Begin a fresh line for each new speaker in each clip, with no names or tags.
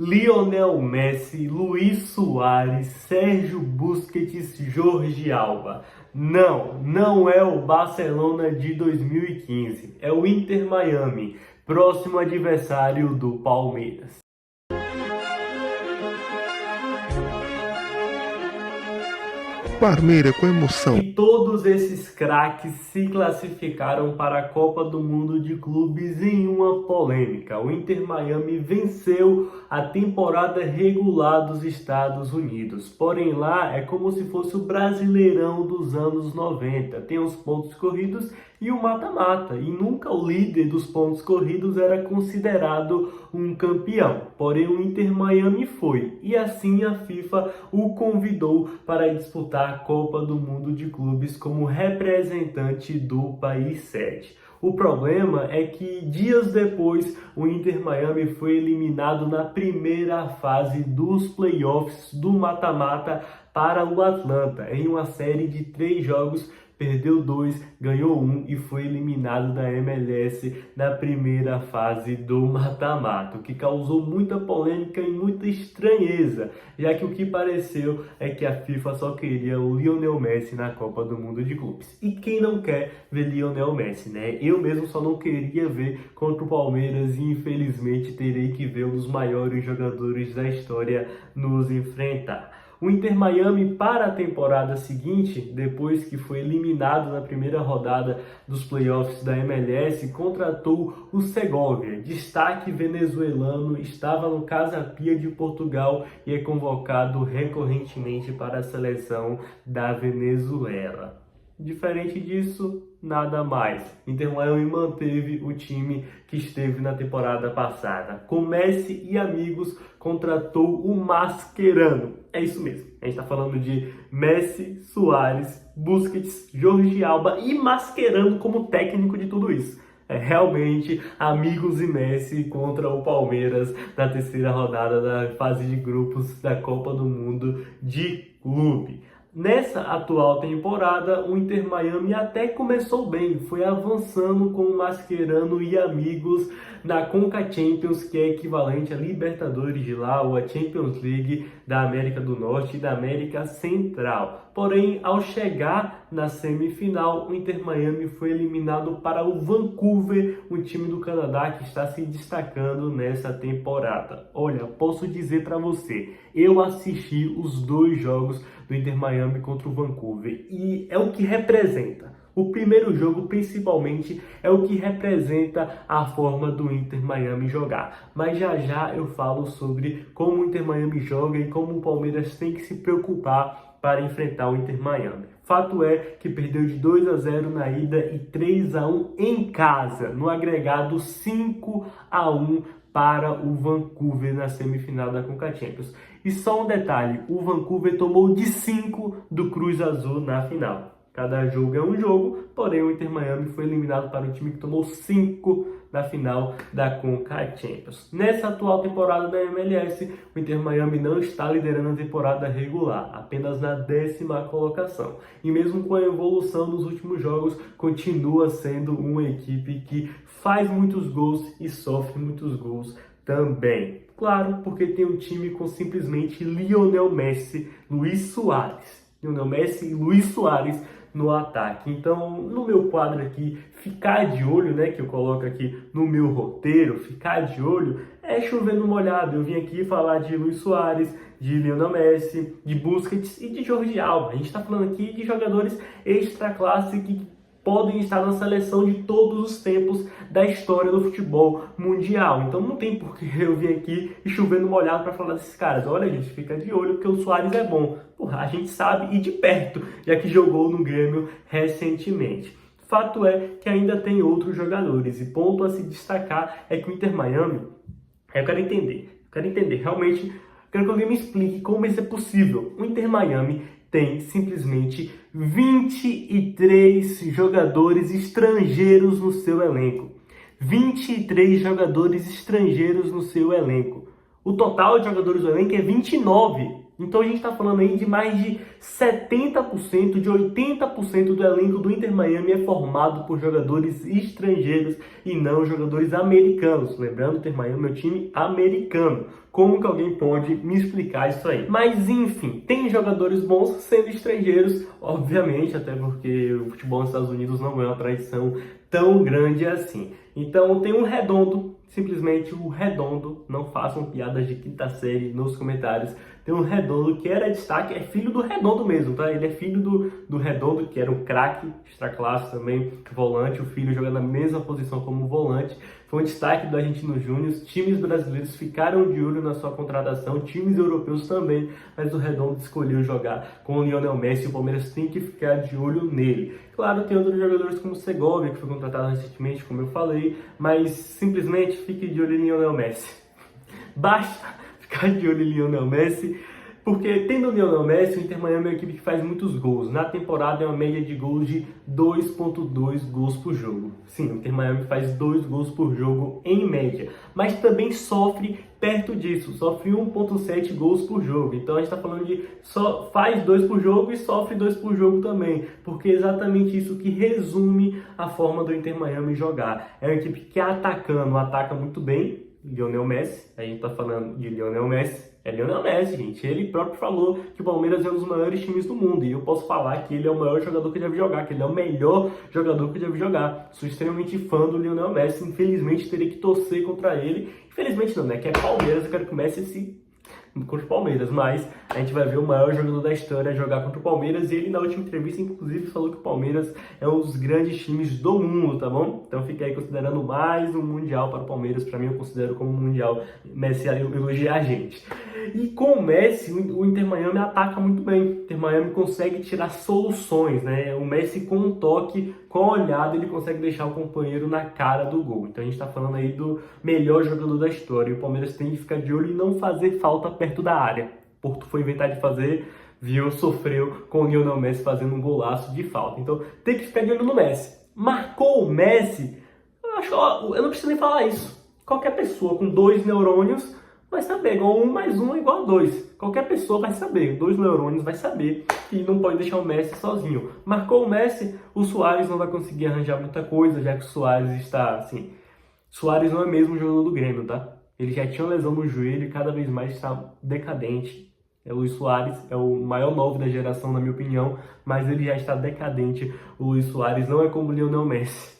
Lionel Messi, Luis Suárez, Sérgio Busquets, Jorge Alba. Não é o Barcelona de 2015, é o Inter Miami, próximo adversário do Palmeiras.
Palmeiras com emoção.
E todos esses craques se classificaram para a Copa do Mundo de Clubes em uma polêmica. O Inter Miami venceu a temporada regular dos Estados Unidos. Porém, lá é como se fosse o Brasileirão dos anos 90. Tem os pontos corridos e o mata-mata. E nunca o líder dos pontos corridos era considerado um campeão. Porém, o Inter Miami foi. E assim a FIFA o convidou para disputar a Copa do Mundo de Clubes como representante do país sede. O problema é que dias depois o Inter Miami foi eliminado na primeira fase dos playoffs do mata-mata para o Atlanta, em uma série de 3 jogos. Perdeu 2, ganhou 1 e foi eliminado da MLS na primeira fase do mata-mata, o que causou muita polêmica e muita estranheza, já que o que pareceu é que a FIFA só queria o Lionel Messi na Copa do Mundo de Clubes. E quem não quer ver Lionel Messi, né? Eu mesmo só não queria ver contra o Palmeiras e infelizmente terei que ver um dos maiores jogadores da história nos enfrentar. O Inter Miami, para a temporada seguinte, depois que foi eliminado na primeira rodada dos playoffs da MLS, contratou o Segovia, destaque venezuelano, estava no Casa Pia de Portugal e é convocado recorrentemente para a seleção da Venezuela. Diferente disso, nada mais. Inter Miami manteve o time que esteve na temporada passada. Com Messi e amigos, contratou o Mascherano. É isso mesmo. A gente está falando de Messi, Suárez, Busquets, Jorge Alba e Mascherano como técnico de tudo isso. É realmente amigos e Messi contra o Palmeiras na terceira rodada da fase de grupos da Copa do Mundo de Clube. Nessa atual temporada, o Inter Miami até começou bem, foi avançando com o Mascherano e amigos na Conca Champions, que é equivalente à Libertadores de lá, ou a Champions League da América do Norte e da América Central. Porém, ao chegar na semifinal, o Inter Miami foi eliminado para o Vancouver, um time do Canadá que está se destacando nessa temporada. Olha, posso dizer para você, eu assisti os 2 jogos do Inter Miami contra o Vancouver e é o que representa. O primeiro jogo, principalmente, é o que representa a forma do Inter Miami jogar. Mas já eu falo sobre como o Inter Miami joga e como o Palmeiras tem que se preocupar para enfrentar o Inter Miami. Fato é que perdeu de 2-0 na ida e 3-1 em casa, no agregado 5-1 para o Vancouver na semifinal da Conca Champions. E só um detalhe, o Vancouver tomou de 5 do Cruz Azul na final. Cada jogo é um jogo, porém o Inter Miami foi eliminado para o time que tomou 5 na final da Conca Champions. Nessa atual temporada da MLS, o Inter Miami não está liderando a temporada regular, apenas na 10ª colocação. E mesmo com a evolução nos últimos jogos, continua sendo uma equipe que faz muitos gols e sofre muitos gols também. Claro, porque tem um time com simplesmente Lionel Messi, Luis Suárez. Lionel Messi e Luis Suárez no ataque. Então, no meu quadro aqui, ficar de olho, né, que eu coloco aqui no meu roteiro, ficar de olho, é chovendo molhado. Eu vim aqui falar de Luis Suárez, de Lionel Messi, de Busquets e de Jorge Alba. A gente está falando aqui de jogadores extra classe que podem estar na seleção de todos os tempos da história do futebol mundial. Então não tem por que eu vir aqui e chovendo molhado para falar desses caras. Olha, gente, fica de olho porque o Suárez é bom. Porra, a gente sabe e de perto, já que jogou no Grêmio recentemente. Fato é que ainda tem outros jogadores e ponto a se destacar é que o Inter Miami, eu quero entender, realmente, quero que alguém me explique como isso é possível. O Inter Miami tem simplesmente 23 jogadores estrangeiros no seu elenco. 23 jogadores estrangeiros no seu elenco. O total de jogadores do elenco é 29. Então a gente está falando aí de mais de 70%, de 80% do elenco do Inter Miami é formado por jogadores estrangeiros e não jogadores americanos. Lembrando, o Inter Miami é um time americano. Como que alguém pode me explicar isso aí? Mas enfim, tem jogadores bons sendo estrangeiros, obviamente, até porque o futebol nos Estados Unidos não é uma tradição tão grande assim. Então tem um Redondo, simplesmente o Redondo, não façam piadas de quinta série nos comentários. Tem um Redondo que era destaque, é filho do Redondo mesmo, tá? Ele é filho do Redondo, que era um craque, extra classe também, volante, o filho joga na mesma posição como volante. Foi um destaque do Argentino Júnior, times brasileiros ficaram de olho na sua contratação, times europeus também, mas o Redondo escolheu jogar com o Lionel Messi e o Palmeiras tem que ficar de olho nele. Claro, tem outros jogadores como o Segovia, que foi contratado recentemente, como eu falei, mas simplesmente fique de olho em Lionel Messi. Basta ficar de olho em Lionel Messi, porque tendo o Lionel Messi, o Inter Miami é uma equipe que faz muitos gols. Na temporada é uma média de gols de 2,2 gols por jogo. Sim, o Inter Miami faz 2 gols por jogo em média, mas também sofre perto disso, sofre 1,7 gols por jogo. Então a gente está falando de só faz 2 por jogo e sofre 2 por jogo também, porque é exatamente isso que resume a forma do Inter Miami jogar. É uma equipe que atacando, ataca muito bem. Lionel Messi, a gente tá falando de Lionel Messi, é Lionel Messi, gente. Ele próprio falou que o Palmeiras é um dos maiores times do mundo, e eu posso falar que ele é o maior jogador que eu já vi jogar, que ele é o melhor jogador que eu já vi jogar. Sou extremamente fã do Lionel Messi, infelizmente teria que torcer contra ele. Infelizmente não, né? Que é Palmeiras, eu quero que o Messi se contra o Palmeiras, mas a gente vai ver o maior jogador da história jogar contra o Palmeiras, e ele na última entrevista inclusive falou que o Palmeiras é um dos grandes times do mundo, tá bom? Então fica aí considerando mais um Mundial para o Palmeiras, para mim eu considero como um Mundial. Messi elogia a gente. E com o Messi, o Inter Miami ataca muito bem, o Inter Miami consegue tirar soluções, né? O Messi com um toque, com a olhada, ele consegue deixar o companheiro na cara do gol. Então a gente tá falando aí do melhor jogador da história, e o Palmeiras tem que ficar de olho e não fazer falta perto da área. Porto foi inventar de fazer, viu, sofreu com o Lionel Messi fazendo um golaço de falta. Então tem que ficar de olho no Messi. Marcou o Messi, eu não preciso nem falar isso. Qualquer pessoa com 2 neurônios vai saber, igual 1 mais 1 é igual a 2. Qualquer pessoa vai saber, 2 neurônios vai saber que não pode deixar o Messi sozinho. Marcou o Messi, o Suárez não vai conseguir arranjar muita coisa, já que o Suárez está assim. Suárez não é mesmo o jogador do Grêmio, tá? Ele já tinha uma lesão no joelho e cada vez mais está decadente. O Luis Suárez é o maior 9 da geração, na minha opinião, mas ele já está decadente. O Luis Suárez não é como o Lionel Messi.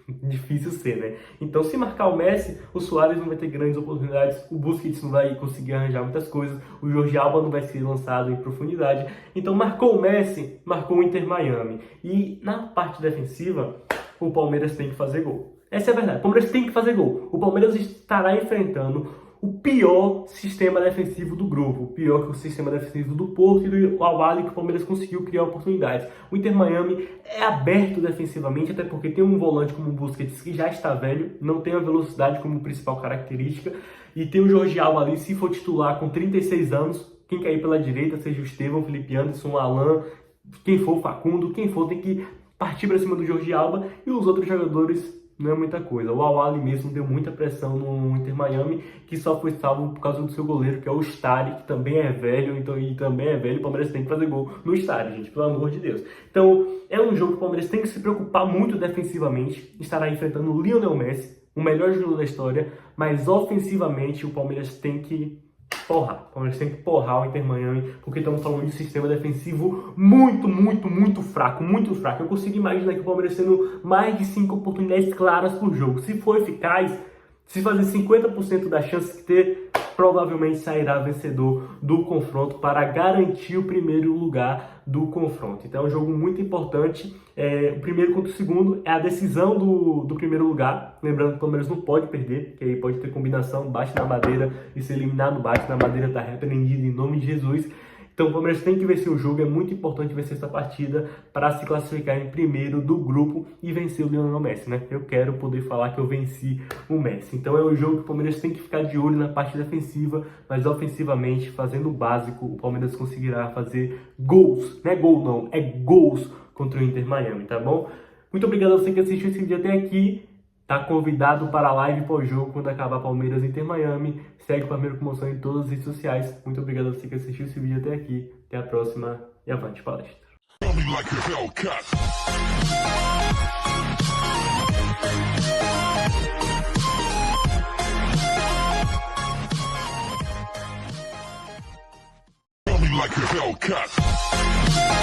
Difícil ser, né? Então, se marcar o Messi, o Suárez não vai ter grandes oportunidades, o Busquets não vai conseguir arranjar muitas coisas, o Jorge Alba não vai ser lançado em profundidade. Então, marcou o Messi, marcou o Inter Miami. E na parte defensiva, o Palmeiras tem que fazer gol. Essa é a verdade. O Palmeiras tem que fazer gol. O Palmeiras estará enfrentando o pior sistema defensivo do grupo, o pior que o sistema defensivo do Porto e do Al-Ahly, que o Palmeiras conseguiu criar oportunidades. O Inter Miami é aberto defensivamente, até porque tem um volante como o Busquets que já está velho, não tem a velocidade como principal característica, e tem o Jorge Alba ali, se for titular com 36 anos, quem cair pela direita, seja o Estevão, Felipe Anderson, o Alan, quem for o Facundo, quem for tem que partir para cima do Jorge Alba, e os outros jogadores não é muita coisa. O Al-Ahly mesmo deu muita pressão no Inter Miami, que só foi salvo por causa do seu goleiro, que é o Stari, que também é velho, e também é velho. O Palmeiras tem que fazer gol no Stari, gente, pelo amor de Deus. Então, é um jogo que o Palmeiras tem que se preocupar muito defensivamente. Estará enfrentando o Lionel Messi, o melhor jogador da história, mas ofensivamente o Palmeiras tem que porrar. O Palmeiras tem que porrar o Inter Miami, porque estamos falando de um sistema defensivo muito fraco, muito fraco. Eu consigo imaginar que o Palmeiras tendo mais de 5 oportunidades claras por jogo. Se for eficaz, se fazer 50% das chances que ter, provavelmente sairá vencedor do confronto para garantir o primeiro lugar do confronto. Então é um jogo muito importante. O primeiro contra o segundo é a decisão do primeiro lugar. Lembrando que o Palmeiras não pode perder, que aí pode ter combinação, bate na madeira e ser eliminado, bate na madeira, está repreendido em nome de Jesus. Então o Palmeiras tem que vencer o jogo, é muito importante vencer essa partida para se classificar em primeiro do grupo e vencer o Lionel Messi, né? Eu quero poder falar que eu venci o Messi. Então é um jogo que o Palmeiras tem que ficar de olho na parte defensiva, mas ofensivamente, fazendo o básico, o Palmeiras conseguirá fazer gols. Não é gol não, é gols contra o Inter Miami, tá bom? Muito obrigado a você que assistiu esse vídeo até aqui. tá convidado para a live pós-jogo quando acabar Palmeiras e Inter Miami. Segue o Palmeiras com Moção em todas as redes sociais. Muito obrigado a você que assistiu esse vídeo até aqui. Até a próxima e avante palestra.
Like a Hellcat.